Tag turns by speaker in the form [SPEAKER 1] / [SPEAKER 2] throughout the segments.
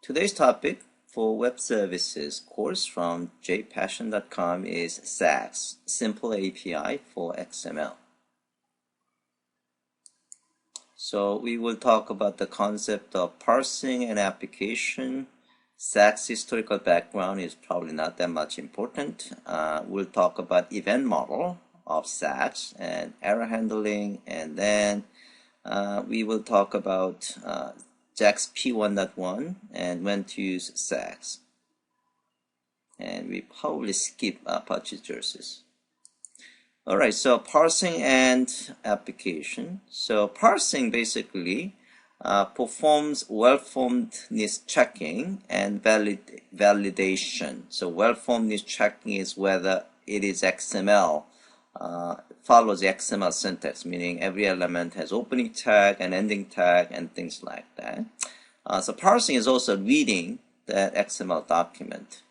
[SPEAKER 1] Today's topic for web services course from JPassion.com is SAX, Simple API for XML. So we will talk about the concept of parsing and application. SAX historical background is probably not that much important. We'll talk about event model of SAX and error handling, and then we will talk about JAXP 1.1 and when to use SAX. And we probably skip purchase jerseys. Alright, so parsing and application. So parsing basically performs well-formedness checking and validation. So well-formedness checking is whether it is XML, follows the XML syntax, meaning every element has opening tag and ending tag and things like that. So parsing is also reading that XML document.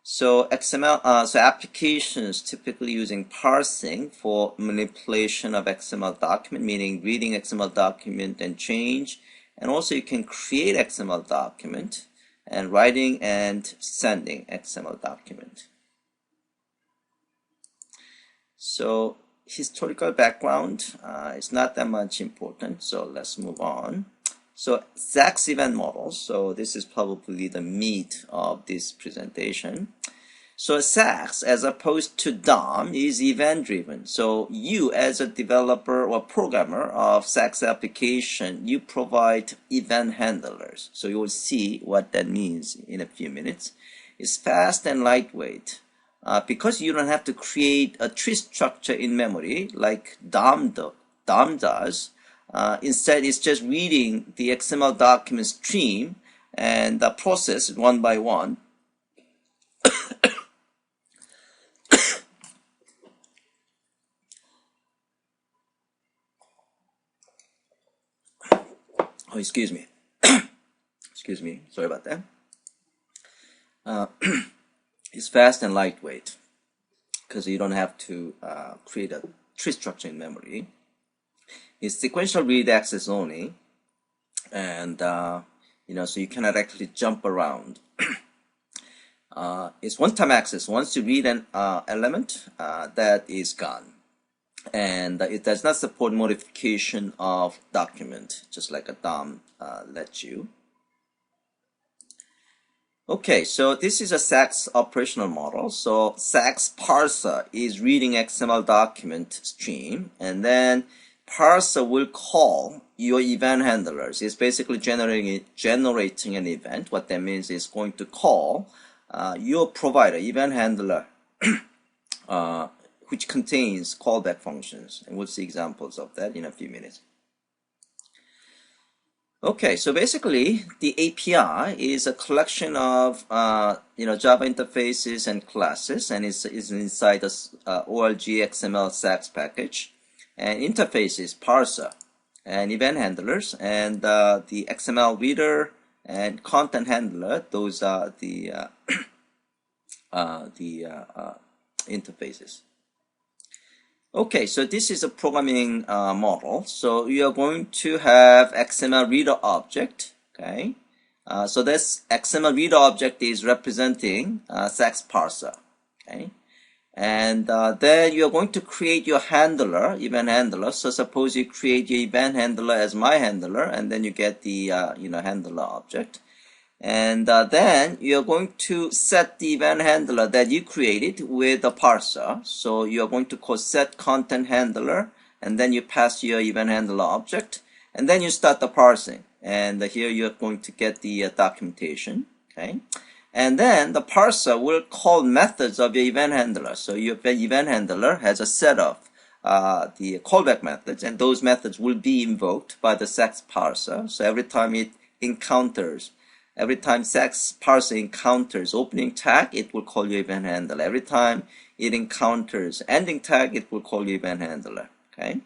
[SPEAKER 1] So so applications typically using parsing for manipulation of XML document, meaning reading XML document and change, and also you can create XML document and writing and sending XML document. So historical background is not that much important, so let's move on. So SAX Event Model, so this is probably the meat of this presentation. So SAX, as opposed to DOM, is event driven. So you as a developer or programmer of SAX application, you provide event handlers. So you will see what that means in a few minutes. It's fast and lightweight. Because you don't have to create a tree structure in memory like DOM does. Instead, it's just reading the XML document stream and the process one by one. Oh, excuse me. Excuse me. Sorry about that. It's fast and lightweight because you don't have to create a tree structure in memory. It's sequential read access only, and so you cannot actually jump around. It's one-time access. Once you read an element, that is gone, and it does not support modification of document, just like a DOM lets you. Okay, so this is a SAX operational model. So SAX parser is reading XML document stream, and then parser will call your event handlers. It's basically generating an event. What that means is going to call your provider, event handler, which contains callback functions. And we'll see examples of that in a few minutes. Okay, so basically the API is a collection of Java interfaces and classes, and is inside the org XML SAX package. And interfaces, parser, and event handlers, and the XML reader and content handler. Those are the interfaces. Okay, so this is a programming model. So you are going to have XML reader object. Okay, so this XML reader object is representing SAX parser. Okay, and then you are going to create your handler, event handler. So suppose you create your event handler as my handler, and then you get the handler object. And then you're going to set the event handler that you created with a parser. So you're going to call set content handler, and then you pass your event handler object, and then you start the parsing. And here you're going to get the documentation. Okay, and then the parser will call methods of your event handler. So your event handler has a set of the callback methods, and those methods will be invoked by the SAX parser. So every time SAX parser encounters opening tag, it will call your event handler. Every time it encounters ending tag, it will call your event handler. Okay,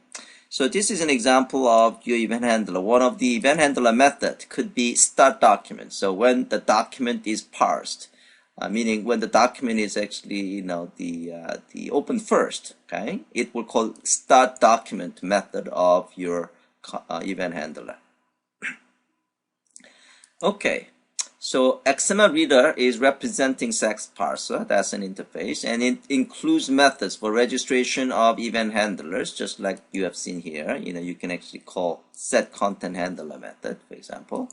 [SPEAKER 1] so this is an example of your event handler. One of the event handler method could be start document. So when the document is parsed, meaning when the document is actually the open first, okay, it will call start document method of your event handler. Okay. So XML reader is representing SAX parser. That's an interface, and it includes methods for registration of event handlers, just like you have seen here. You can actually call set content handler method, for example,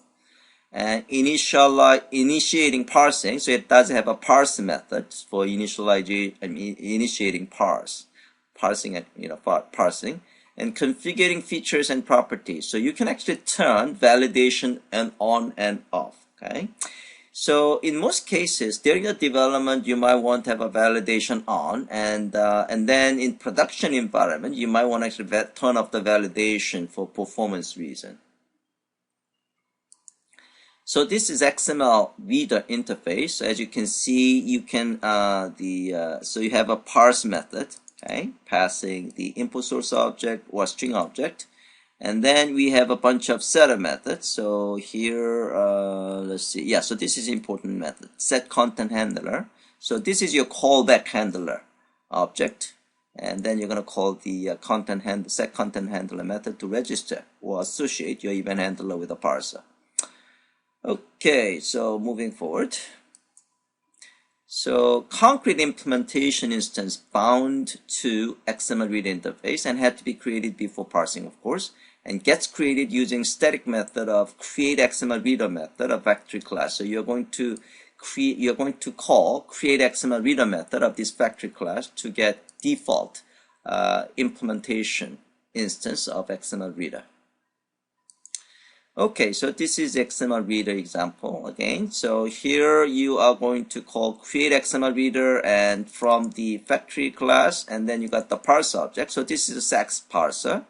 [SPEAKER 1] and initiating parsing. So it does have a parse method for initiating parsing, parsing, and configuring features and properties. So you can actually turn validation on and off. Okay, so in most cases during the development you might want to have a validation on, and then in production environment you might want to actually turn off the validation for performance reason. So this is XML reader interface. So as you can see, you can so you have a parse method, okay, passing the input source object or string object. And then we have a bunch of setter methods. So here, let's see. Yeah, so this is important method, set content handler. So this is your callback handler object. And then you're going to call the set content handler method to register or associate your event handler with a parser. Okay, so moving forward. So concrete implementation instance bound to XML reader interface and had to be created before parsing, of course, and gets created using static method of create XML reader method of factory class. So you're going to call create XML reader method of this factory class to get default implementation instance of XML reader. Okay, so this is XML reader example again. So here you are going to call create XML reader and from the factory class, and then you got the parse object. So this is a SAX parser,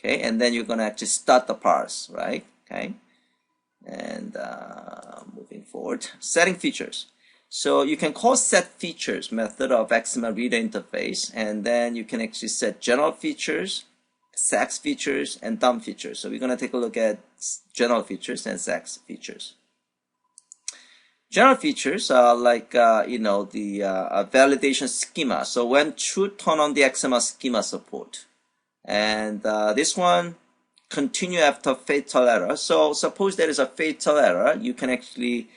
[SPEAKER 1] okay, and then you're going to actually start the parse, right? Okay, and moving forward, setting features. So you can call set features method of XML reader interface, and then you can actually set general features, SAX features, and DOM features. So we're going to take a look at general features and SAX features. General features are like, the validation schema. So when true, turn on the XML schema support. And this one, continue after fatal error. So suppose there is a fatal error, you can actually,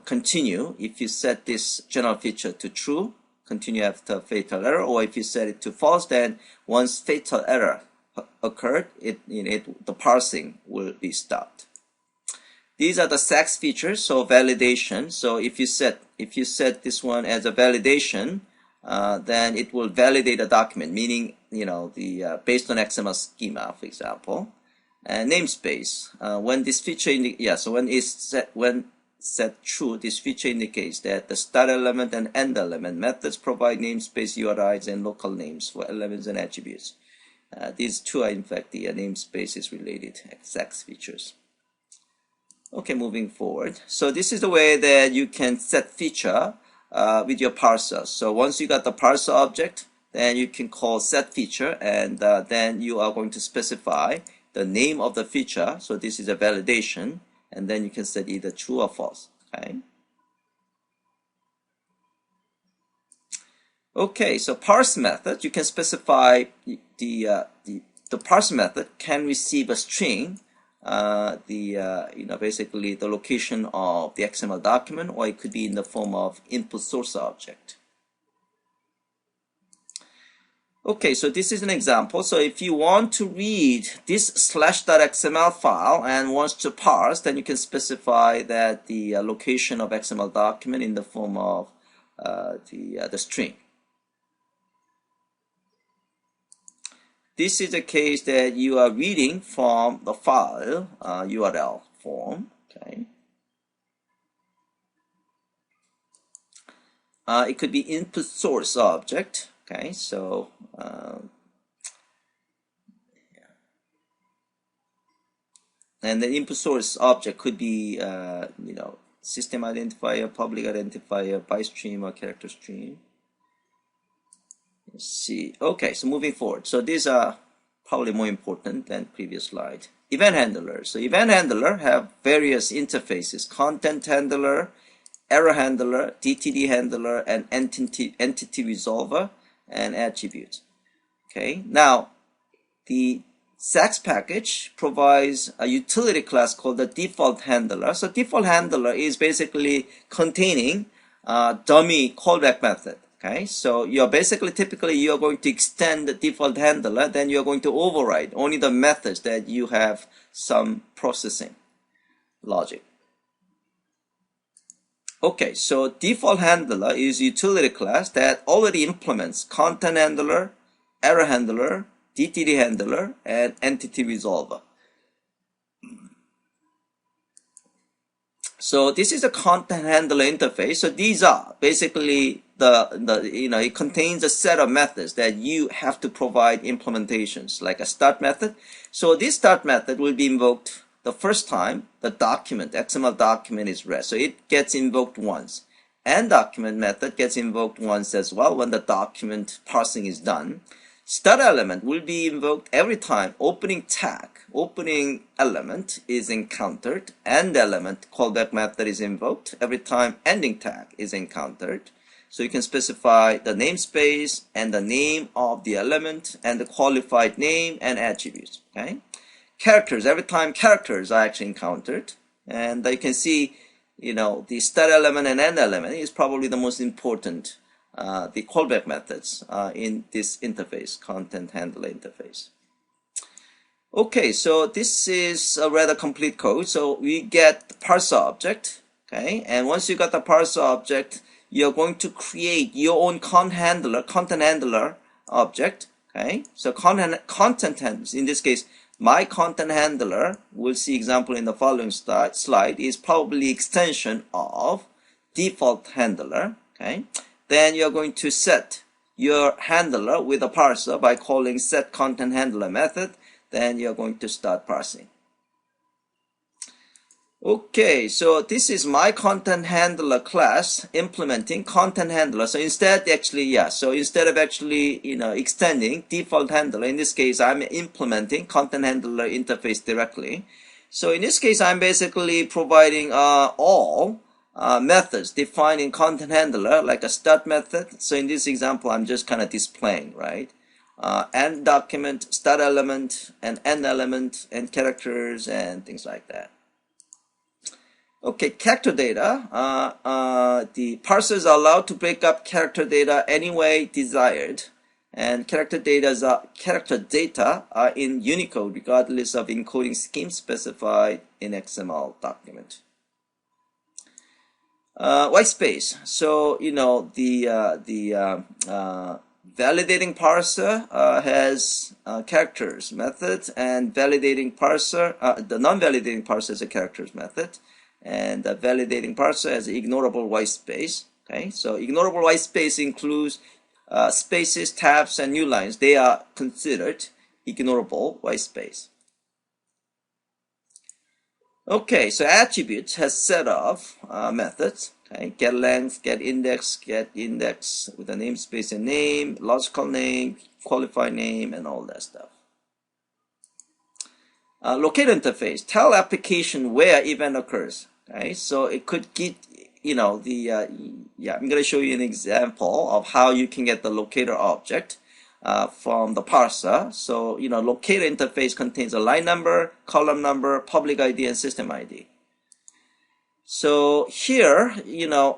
[SPEAKER 1] continue if you set this general feature to true, continue after fatal error, or if you set it to false, then once fatal error occurred, the parsing will be stopped. These are the SAX features. So validation. So if you set this one as a validation, then it will validate a document, meaning based on XML schema, for example. And namespace. When this feature when set true, this feature indicates that the start element and end element methods provide namespace URIs and local names for elements and attributes. These two are in fact the namespaces related SAX features. Okay, moving forward. So this is the way that you can set feature with your parser. So once you got the parser object, then you can call set feature, and then you are going to specify the name of the feature. So this is a validation, and then you can set either true or false. Okay. Okay, so parse method, you can specify the parse method can receive a string, basically the location of the XML document, or it could be in the form of input source object. Okay, so this is an example. So if you want to read this /.xml file and wants to parse, then you can specify that the location of XML document in the form of the string. This is a case that you are reading from the file URL form. Okay. It could be input source object. Okay, so and the input source object could be system identifier, public identifier, byte stream, or character stream. Let's see. Okay, so moving forward. So these are probably more important than previous slide. Event handler. So event handler have various interfaces: content handler, error handler, DTD handler, and entity resolver and attributes. Okay. Now, the SAX package provides a utility class called the default handler. So default handler is basically containing a dummy callback method. Okay, so typically you're going to extend the default handler, then you're going to override only the methods that you have some processing logic. Okay, so default handler is utility class that already implements content handler, error handler, DTD handler, and entity resolver. So this is a content handler interface. So these are basically it contains a set of methods that you have to provide implementations, like a start method. So this start method will be invoked the first time the document, XML document, is read. So it gets invoked once. And document method gets invoked once as well when the document parsing is done. Start element will be invoked every time opening tag, opening element is encountered. End element callback method is invoked every time ending tag is encountered. So you can specify the namespace and the name of the element and the qualified name and attributes. Okay. Characters, every time characters are actually encountered. And you can see, the start element and end element is probably the most important the callback methods in this interface, content handler interface. Okay, so this is a rather complete code. So we get the parser object, okay, and once you got the parser object, you're going to create your own content handler object, okay. So content handlers, in this case, my content handler, we'll see example in the following slide, is probably extension of default handler, okay. Then you're going to set your handler with a parser by calling set content handler method. Then you're going to start parsing. Okay, so this is my content handler class implementing content handler. So instead of actually, extending default handler, in this case, I'm implementing content handler interface directly. So in this case, I'm basically providing all methods defined in content handler, like a start method. So in this example, I'm just kind of displaying, right? End document, start element, and end element, and characters, and things like that. Okay, character data. The parsers are allowed to break up character data any way desired, and character data are in Unicode regardless of encoding scheme specified in XML document. White space. So the validating parser has characters method, and validating parser, the non-validating parser is a characters method, and the validating parser has ignorable white space. Okay, so ignorable white space includes spaces, tabs, and new lines. They are considered ignorable white space. Okay, so attributes has set of methods. Okay, get length, get index with a namespace and name, logical name, qualified name, and all that stuff. Locator interface, tell application where event occurs. Okay, so it could get, I'm going to show you an example of how you can get the locator object from the parser. So, locator interface contains a line number, column number, public ID, and system ID. So here,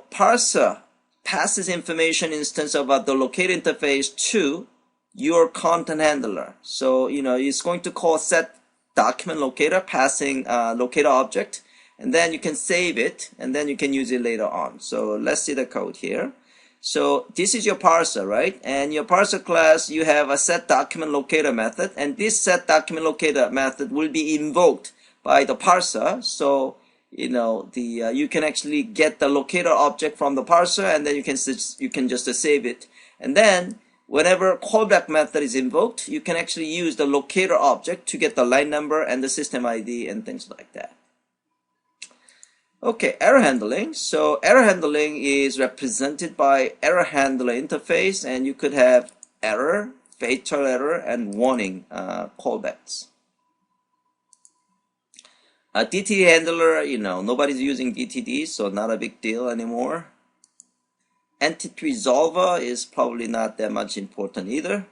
[SPEAKER 1] parser passes information instance about the locator interface to your content handler. So, it's going to call set document locator, passing locator object, and then you can save it, and then you can use it later on. So let's see the code here. So this is your parser, right? And your parser class, you have a set document locator method, and this set document locator method will be invoked by the parser. So you can actually get the locator object from the parser, and then you can just save it. And then whenever callback method is invoked, you can actually use the locator object to get the line number and the system ID and things like that. Okay, error handling. So error handling is represented by error handler interface, and you could have error, fatal error, and warning callbacks. DTD handler, nobody's using DTD, so not a big deal anymore. Entity resolver is probably not that much important either.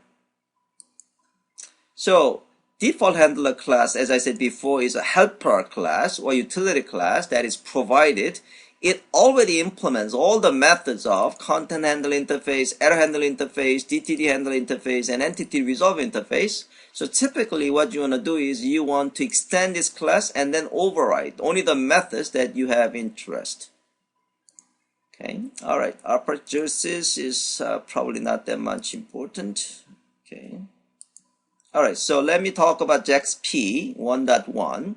[SPEAKER 1] So default handler class, as I said before, is a helper class or utility class that is provided. It already implements all the methods of content handle interface, error handle interface, DTD handle interface, and entity resolve interface. So typically what you want to do is you want to extend this class and then override only the methods that you have interest. Okay, all right, apertures is probably not that much important. Okay, all right, so let me talk about JAXP 1.1.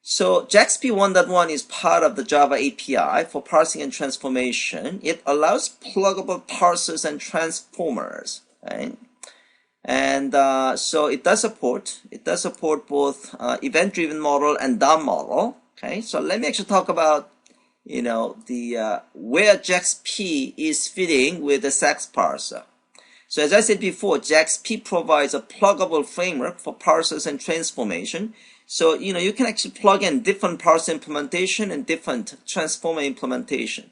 [SPEAKER 1] So JAXP 1.1 is part of the Java API for parsing and transformation. It allows pluggable parsers and transformers, right? And so it does support both event-driven model and DOM model. Okay, so let me actually talk about where JAXP is fitting with the SAX parser. So as I said before, JAXP provides a pluggable framework for parsers and transformation. So, you can actually plug in different parser implementation and different transformer implementation.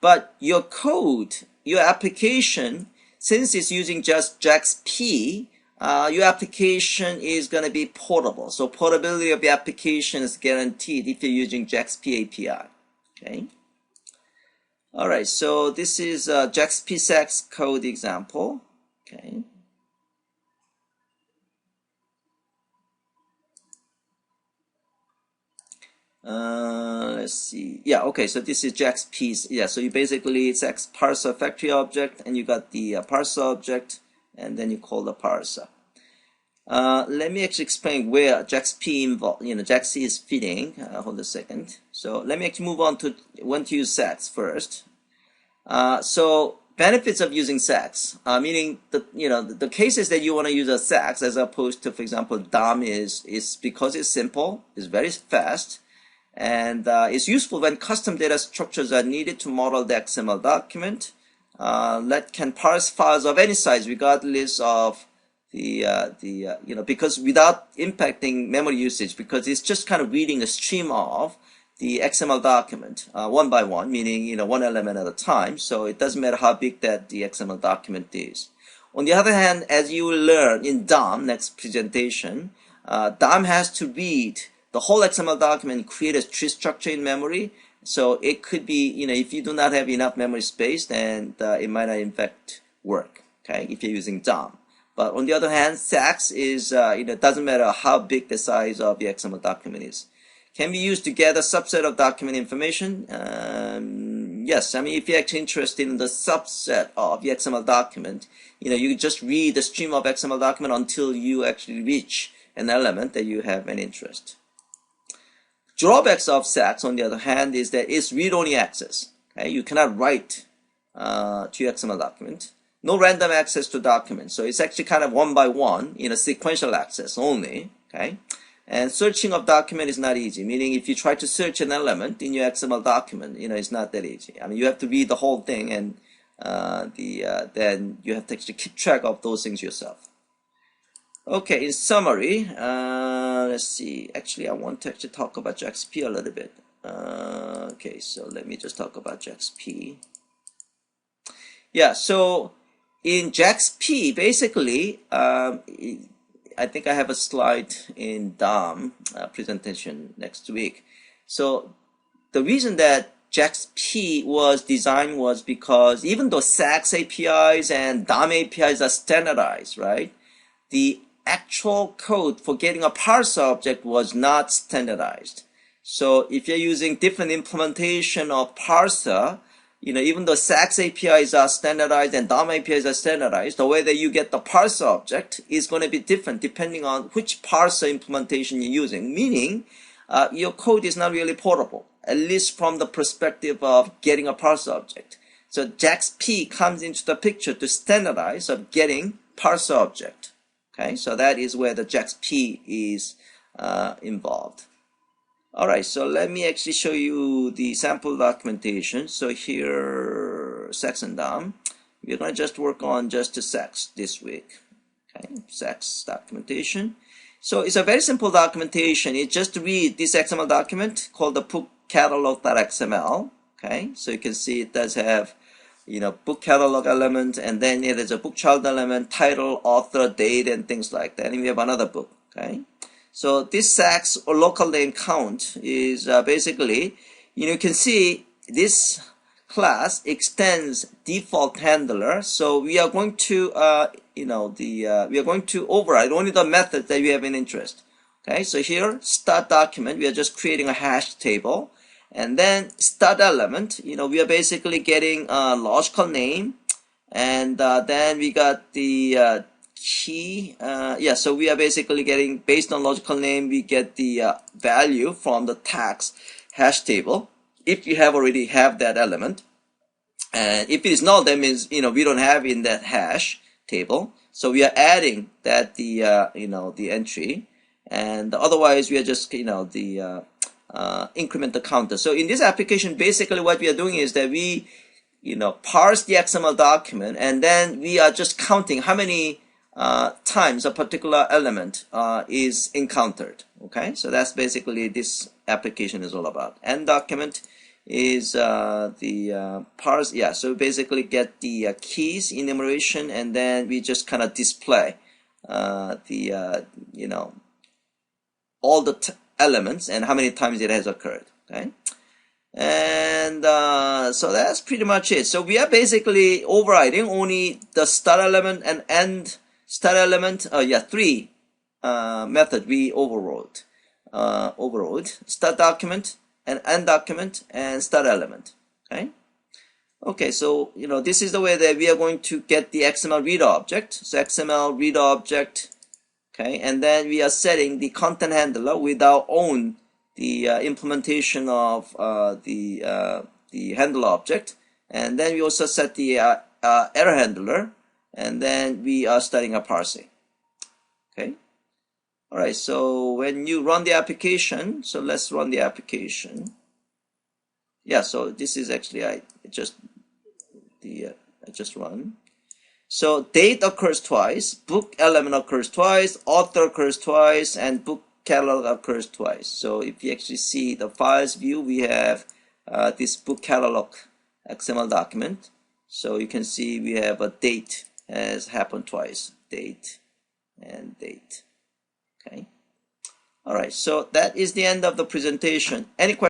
[SPEAKER 1] But your code, your application, since it's using just JAXP, your application is going to be portable. So portability of the application is guaranteed if you're using JAXP API. Okay. All right. So this is a JAXP SAX code example. Okay. Let's see. Yeah, okay, so this is JAXP's. Yeah, so you basically SAX parser factory object, and you got the parser object, and then you call the parser. Let me actually explain where JAXP involved, JAXP is fitting. Hold a second. So let me actually move on to when to use SAX first. So benefits of using SAX, meaning the cases that you want to use a SAX as opposed to, for example, DOM is because it's simple, it's very fast. And it's useful when custom data structures are needed to model the XML document that can parse files of any size regardless of because without impacting memory usage, because it's just kind of reading a stream of the XML document one by one, meaning one element at a time. So it doesn't matter how big that the XML document is. On the other hand, as you will learn in DOM next presentation, DOM has to read the whole XML document, create a tree structure in memory. So it could be, if you do not have enough memory space, then it might not in fact work, okay, if you're using DOM. But on the other hand, SAX is, it doesn't matter how big the size of the XML document is. Can be used to gather subset of document information. Yes, I mean, if you're actually interested in the subset of the XML document, you just read the stream of XML document until you actually reach an element that you have an interest. Drawbacks of SAX, on the other hand, is that it's read-only access. Okay? You cannot write to your XML document. No random access to documents. So it's actually kind of one by one, sequential access only. Okay? And searching of document is not easy, meaning if you try to search an element in your XML document, it's not that easy. I mean, you have to read the whole thing, and then you have to actually keep track of those things yourself. Okay, in summary, let's see. Actually, I want to actually talk about JAXP a little bit. Okay, so let me just talk about JAXP. Yeah, so in JAXP, basically, I think I have a slide in DOM presentation next week. So the reason that JAXP was designed was because even though SAX APIs and DOM APIs are standardized, right? The actual code for getting a parser object was not standardized. So if you're using different implementation of parser, even though SAX APIs are standardized and DOM APIs are standardized, the way that you get the parser object is going to be different depending on which parser implementation you're using, meaning your code is not really portable, at least from the perspective of getting a parser object. So JAXP comes into the picture to standardize of getting parser object. Okay, so that is where the JAXP is involved. All right, so let me actually show you the sample documentation. So here, SAX and DOM. We're going to just work on just the SAX this week. Okay, SAX documentation. So it's a very simple documentation. It's just to read this XML document called the book catalog.xml. Okay, so you can see it does have book catalog element, and then it is a book child element, title, author, date, and things like that. And we have another book Okay, so this SAX or local name count is basically, you can see this class extends default handler. So we are going to we are going to override only the method that we have in interest. Okay, so here start document, we are just creating a hash table, and then start element, we are basically getting a logical name, and then we got the key. So we are basically getting, based on logical name, we get the value from the tags hash table if you already have that element. And if it is null, that means we don't have in that hash table, so we are adding that the the entry, and otherwise we are just increment the counter. So in this application, basically what we are doing is that we parse the XML document, and then we are just counting how many times a particular element is encountered. Okay, so that's basically this application is all about. End document is the parse. So basically get the keys enumeration, and then we just kind of display the all the elements and how many times it has occurred. Okay, and so that's pretty much it. So we are basically overriding only the start element and end start element. Three method we overrode. Start document and end document and start element. Okay, so this is the way that we are going to get the XML reader object. So XML reader object. Okay, and then we are setting the content handler with our own implementation of the handler object, and then we also set the error handler, and then we are starting a parsing. Okay, all right. So when you run the application, so let's run the application. So this is actually I just run. So date occurs twice, book element occurs twice, author occurs twice, and book catalog occurs twice. So if you actually see the files view, we have this book catalog XML document. So you can see we have a date has happened twice, date and date. Okay. All right. So that is the end of the presentation. Any questions?